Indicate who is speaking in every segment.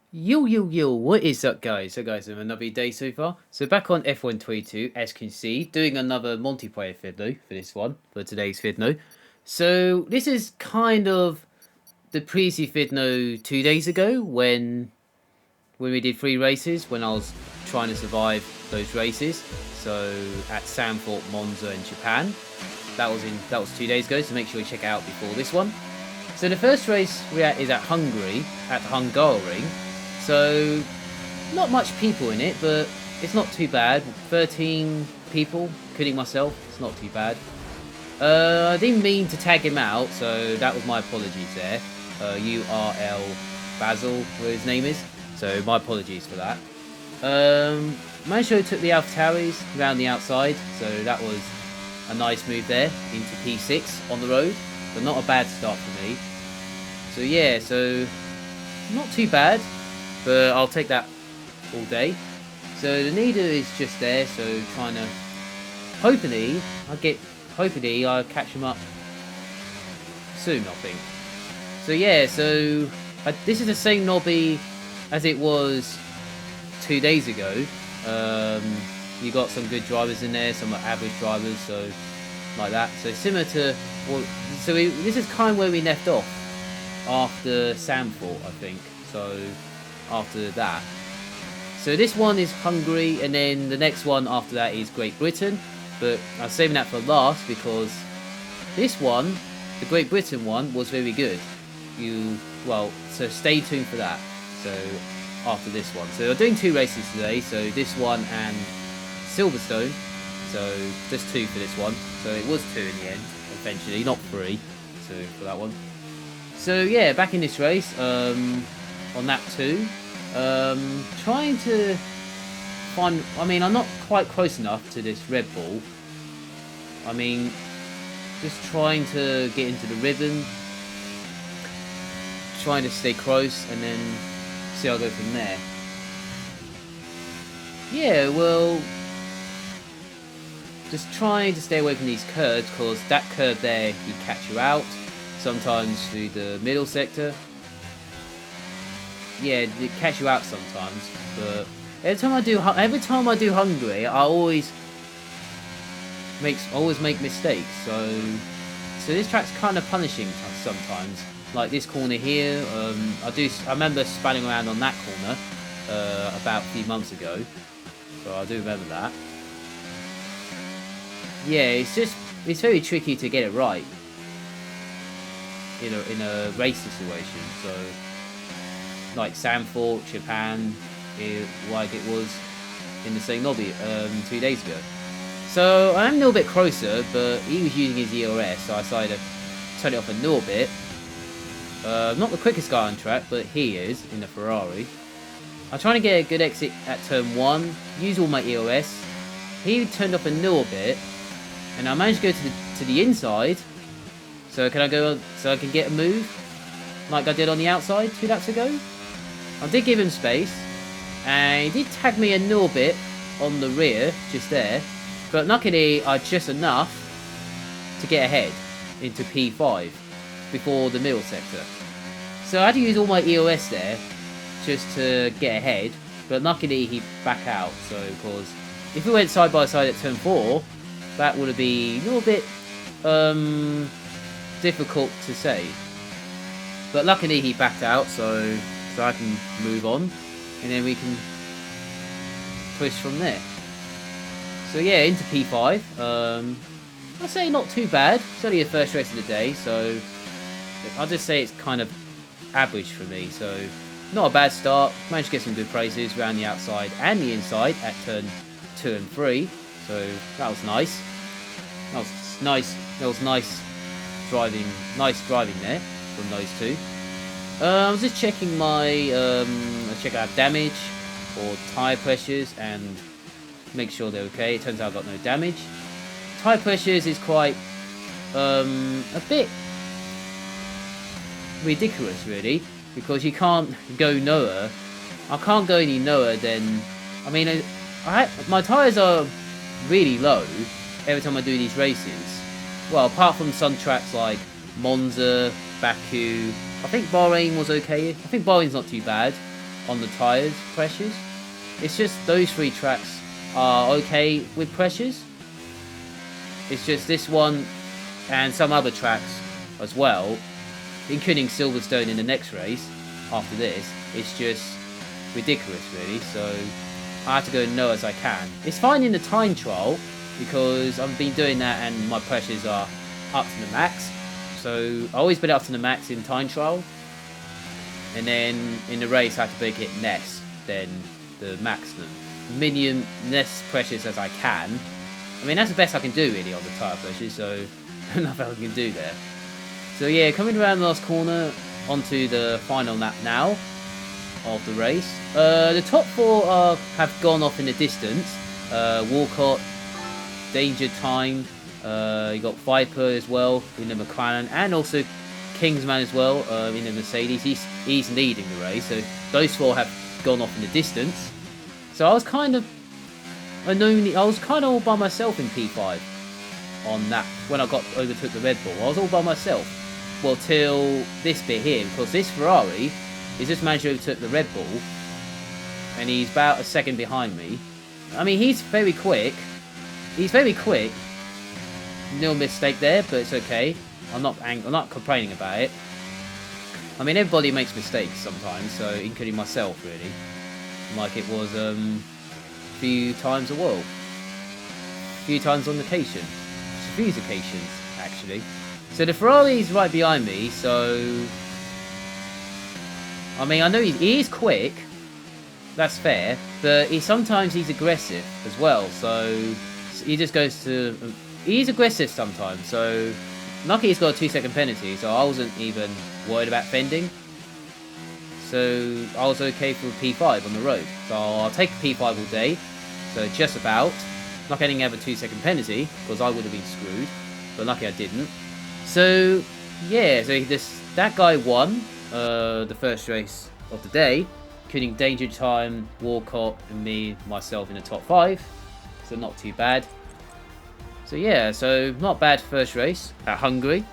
Speaker 1: Yo, what is up, guys? So, guys, another day so far. So, back on F122, as you can see, doing another multiplayer video for this one, for today's video. So, this is kind of the previous video 2 days ago when we did 3 races, when I was trying to survive those races. So, at Sandford, Monza, and Japan. That was 2 days ago, so make sure you check it out before this one. So, the first race is at Hungary, at the Hungaroring. So, not much people in it, but it's not too bad. 13 people, including myself. It's not too bad. I didn't mean to tag him out, so that was my apologies there. URL Basil, where his name is. So, my apologies for that. Mancho took the AlphaTauris around the outside, so that was a nice move there into P6 on the road, but not a bad start for me. So, yeah, not too bad. But I'll take that all day. So the Nida is just there, so trying to hopefully I'll catch him up soon, I think. So yeah, this is the same lobby as it was 2 days ago. You got some good drivers in there, some average drivers, so like that. So similar to this is kind of where we left off after Sandford, I think. So after that. So this one is Hungary, and then the next one after that is Great Britain. But I'm saving that for last because this one, the Great Britain one, was very good. So stay tuned for that. So after this one. So we're doing 2 races today. So this one and Silverstone. So just 2 for this one. So it was 2 in the end, eventually, not 3. So for that one. So yeah, back in this race. On lap 2, trying to find. I mean, I'm not quite close enough to this Red Bull. I mean, just trying to get into the rhythm, trying to stay close, and then see how I go from there. Yeah, well, just trying to stay away from these curves, because that curve there, he catch you out sometimes through the middle sector. Yeah, they catch you out sometimes, but every time I do Hungary, I always make mistakes. So this track's kind of punishing sometimes. Like this corner here, I remember spanning around on that corner about a few months ago, so I do remember that. Yeah, it's very tricky to get it right in a race situation. So. Like Sandford, Japan, like it was in the same lobby 2 days ago. So I'm a little bit closer, but he was using his ERS, so I decided to turn it off a little bit. Not the quickest guy on track, but he is in the Ferrari. I'm trying to get a good exit at turn 1, use all my ERS. He turned off a little bit, and I managed to go to the inside. So can I go? So I can get a move like I did on the outside 2 laps ago. I did give him space, and he did tag me a little bit on the rear, just there, but luckily I had just enough to get ahead into P5 before the middle sector. So I had to use all my EOS there just to get ahead, but luckily he backed out, so because if we went side by side at turn 4, that would have been a little bit difficult to say. But luckily he backed out, so I can move on, and then we can push from there. So yeah, into P5. I'd say not too bad. It's only the first race of the day, so I'll just say it's kind of average for me. So not a bad start. Managed to get some good places around the outside and the inside at turn 2 and 3. So that was nice. That was nice driving there from those two. I was just checking check out damage or tyre pressures and make sure they're okay. It turns out I've got no damage. Tyre pressures is quite a bit ridiculous, really, because you can't go lower. I can't go any lower than. I mean, my tyres are really low every time I do these races. Well, apart from some tracks like Monza, Baku. I think Bahrain was okay. I think Bahrain's not too bad. on the tyres pressures. It's just those 3 tracks are okay with pressures. It's just this one and some other tracks as well, including Silverstone in the next race after this. It's just ridiculous, really. So I have to go low as I can. It's fine in the time trial because I've been doing that and my pressures are up to the max. So I always put it up to the max in time trial, and then in the race I have to make it less than the maximum. Less pressures as I can. I mean, that's the best I can do really on the tyre pressure, so nothing I can do there. So yeah, coming around the last corner onto the final lap now of the race. The top 4 have gone off in the distance. Walcott, Danger Time, you got Viper as well in the McLaren, and also Kingsman as well in the Mercedes. He's leading the race, so those 4 have gone off in the distance. So I was kind of all by myself in P5 on that when I overtook the Red Bull. I was all by myself. Well, till this bit here, because this Ferrari is just managed to overtook the Red Bull, and he's about a second behind me. I mean, he's very quick. No mistake there, but it's okay. I'm not complaining about it. I mean, everybody makes mistakes sometimes, so including myself, really. Like it was a few times on occasion. A few occasions, actually. So the Ferrari's right behind me, so I mean, I know he is quick. That's fair, but sometimes he's aggressive as well. So he just goes to. He's aggressive sometimes. So lucky he's got a 2-second penalty, so I wasn't even worried about fending. So I was okay for P5 on the road. So I'll take P5 all day. So just about. Not getting ever 2-second penalty, because I would have been screwed. But lucky I didn't. So yeah, so that guy won the first race of the day, including Danger Time, Walcott, and myself in the top 5. So not too bad. So yeah, so not bad first race at Hungary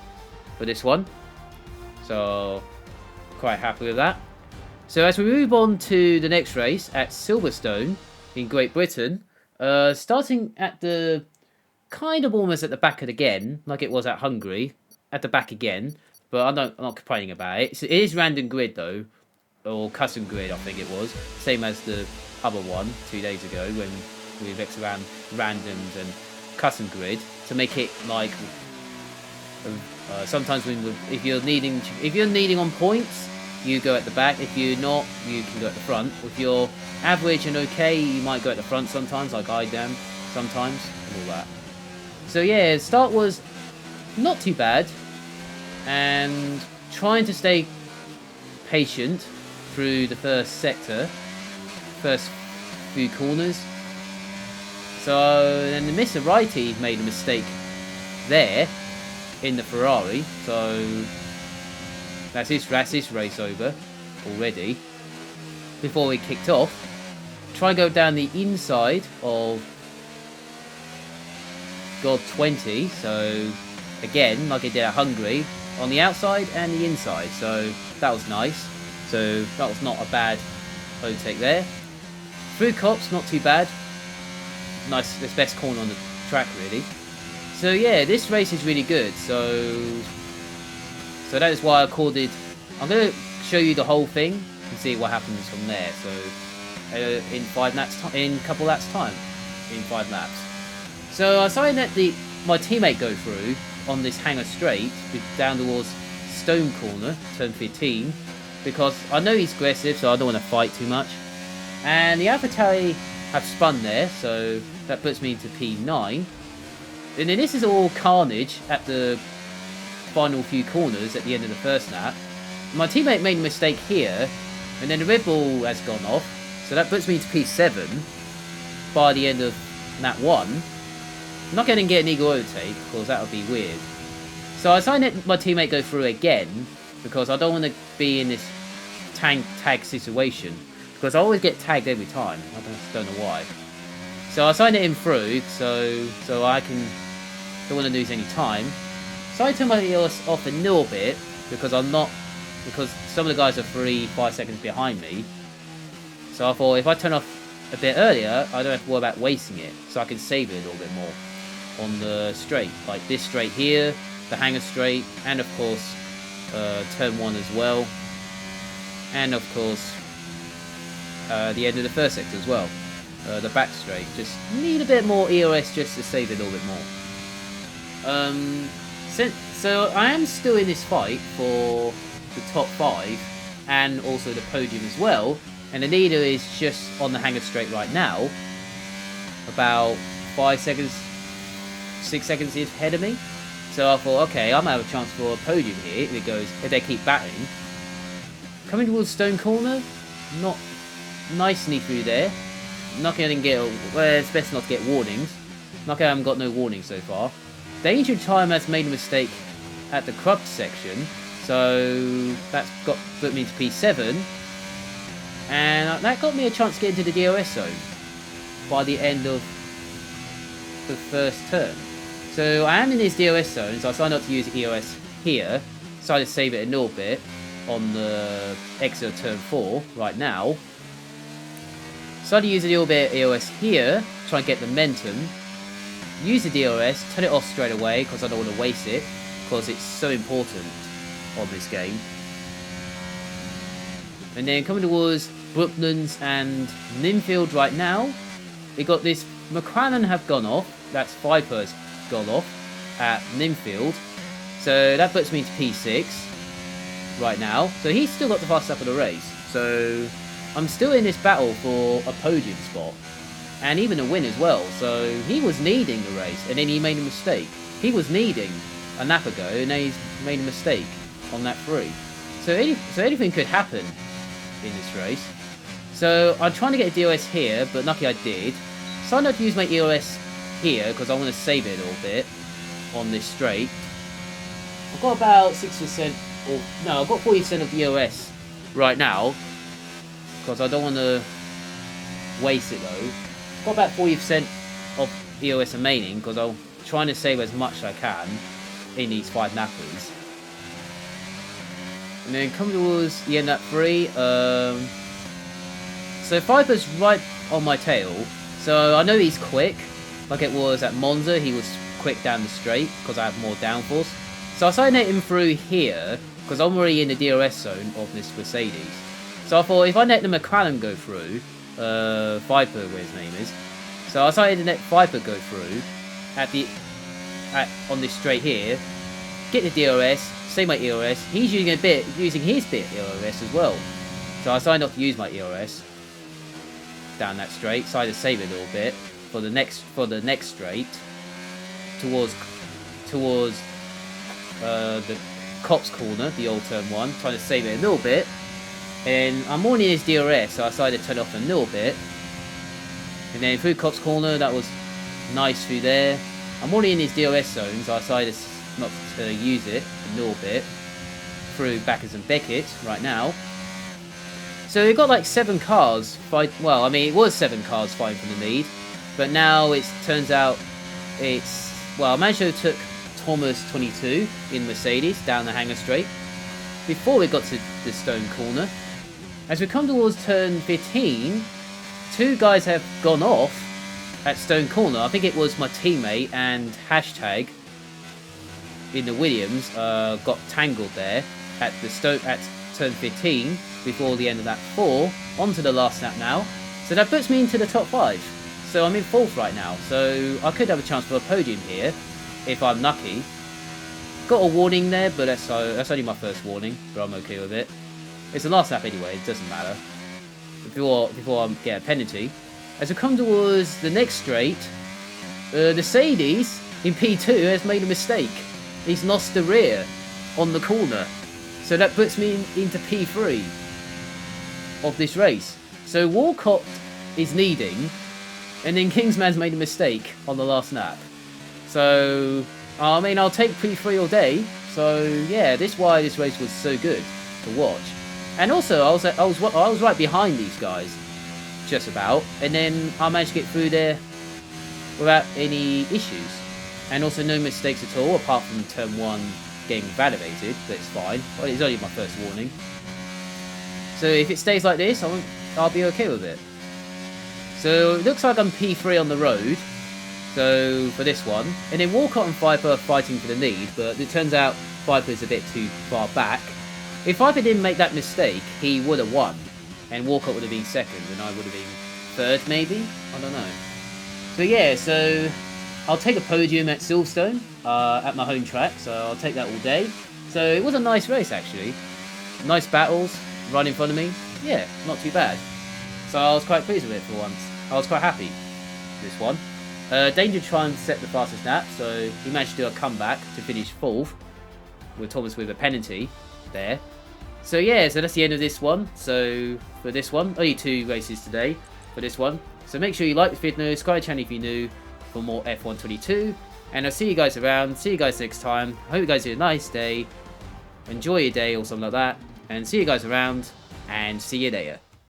Speaker 1: for this one. So quite happy with that. So as we move on to the next race at Silverstone in Great Britain, starting at the kind of almost at the back again, like it was at Hungary, at the back again. But I'm not complaining about it. So it is random grid though, or custom grid I think it was, same as the other one 2 days ago when we mixed around randoms and custom grid to make it like sometimes if you're needing on points, you go at the back. If you're not, you can go at the front. If you're average and okay, you might go at the front sometimes, like I am sometimes, and all that. So yeah, the start was not too bad, and trying to stay patient through the first few corners. So then the Mr. Righty made a mistake there in the Ferrari, so that's his race over already. Before we kicked off, try and go down the inside of God 20. So again, like I did at Hungary, on the outside and the inside. So that was nice. So that was not a bad overtake there. Through Cops, not too bad. Nice, this best corner on the track really. So yeah, this race is really good. So that is why I called it. I'm going to show you the whole thing and see what happens from there. So in 5 laps, in a couple laps time, in 5 laps. So I saw that my teammate go through on this hanger straight down towards Stone Corner, turn 15, because I know he's aggressive, so I don't want to fight too much. And the AlphaTauri have spun there, so that puts me into P9. And then this is all carnage at the final few corners at the end of the first lap. My teammate made a mistake here, and then the Red Bull has gone off, so that puts me into P7 by the end of lap 1. I'm not going to get an eagle overtake, because that would be weird. So I decided to let my teammate go through again, because I don't want to be in this tag situation. Because I always get tagged every time. I don't know why. So I signed him through, so I don't want to lose any time. So I turn my heels off a little bit, because some of the guys are 3-5 seconds behind me. So I thought if I turn off a bit earlier, I don't have to worry about wasting it. So I can save it a little bit more on the straight. Like this straight here, the hanger straight, and of course turn 1 as well. And of course the end of the first sector as well. The back straight. Just need a bit more EOS just to save it a little bit more. So I am still in this fight for the top 5 and also the podium as well. And the leader is just on the hanger straight right now. About 5 seconds, 6 seconds ahead of me. So I thought, okay, I might have a chance for a podium here if they keep battling. Coming towards Stone Corner, not nicely through there. Lucky I didn't get, well, it's best not to get warnings. Lucky I haven't got no warnings so far. Danger Time has made a mistake at the Crub section, so that's put me into P7. And that got me a chance to get into the DOS zone by the end of the first turn. So I am in this DOS zone, so I decided not to use EOS here. Decided to save it a little bit on the exit of turn 4 right now. Decided to use a little bit of EOS here, try and get momentum. Use the DOS, turn it off straight away because I don't want to waste it, because it's so important on this game. And then coming towards Brooklands and Ninfield right now, we got this McQuallen have gone off, that's Viper's gone off at Ninfield. So that puts me to P6 right now. So he's still got the fastest lap of the race. So I'm still in this battle for a podium spot. And even a win as well. So he was leading the race and then he made a mistake. He was leading a lap ago and then he's made a mistake on lap 3. So anything could happen in this race. So I'm trying to get a DOS here, but lucky I did. So I'm not to use my EOS here because I want to save it a little bit on this straight. I've got about 6%, or no, I've got 40% of EOS right now because I don't want to waste it though. I've got about 40% of EOS remaining because I'm trying to save as much as I can in these 5 lappers. And then coming towards the end lap 3, so Viper's right on my tail, so I know he's quick, like it was at Monza, he was quick down the straight, because I have more downforce. So I decided to let him through here, because I'm already in the DRS zone of this Mercedes. So I thought, if I let the McLaren go through, Viper, where his name is, so I decided to let Viper go through, on this straight here, get the DRS, save my EOS. He's using his bit EOS as well. So I decided not to use my EOS down that straight. Decided to save it a little bit for the next straight towards the Cops corner, the old turn 1. Trying to save it a little bit. And I'm already in his DRS, so I decided to turn it off a little bit. And then through Cops corner, that was nice through there. I'm already in his DRS zone, so I decided not to use it a little bit through Backers and Beckett right now. So we've got like 7 cars fight. Well, I mean, it was 7 cars fighting for the lead, but now it turns out it's, well, Mancho took Thomas 22 in Mercedes down the hanger straight before we got to the Stone Corner. As we come towards turn 15, 2 guys have gone off at Stone Corner. I think it was my teammate and Hashtag in the Williams got tangled there at turn 15 before the end of lap 4. Onto the last lap now. So that puts me into the top 5. So I'm in 4th right now. So I could have a chance for a podium here if I'm lucky. Got a warning there, but that's only my first warning, but I'm okay with it. It's the last lap anyway, it doesn't matter. Before I get a penalty. As we come towards the next straight, Mercedes in P2 has made a mistake. He's lost the rear on the corner. So that puts me into P3 of this race. So Walcott is leading, and then Kingsman's made a mistake on the last lap. So, I mean, I'll take P3 all day. So, yeah, this is why this race was so good to watch. And also, I was right behind these guys, just about. And then I managed to get through there without any issues. And also no mistakes at all, apart from turn 1 getting validated, but it's fine. Well, it's only my first warning. So if it stays like this, I'll be okay with it. So it looks like I'm P3 on the road. So for this one, and then Walcott and Viper are fighting for the lead, but it turns out Viper's a bit too far back. If Viper didn't make that mistake, he would have won, and Walcott would have been second, and I would have been third, maybe? I don't know. So yeah, so I'll take a podium at Silverstone, at my home track, so I'll take that all day. So it was a nice race, actually. Nice battles, right in front of me. Yeah, not too bad. So I was quite pleased with it for once. I was quite happy with this one. Danger trying to set the fastest lap, so he managed to do a comeback to finish 4th, with Thomas with a penalty there. So yeah, so that's the end of this one. So for this one, only 2 races today for this one. So make sure you like the video, subscribe to the channel if you're new for more F122. And I'll see you guys around, see you guys next time. I hope you guys have a nice day. Enjoy your day or something like that. And see you guys around, and see you later.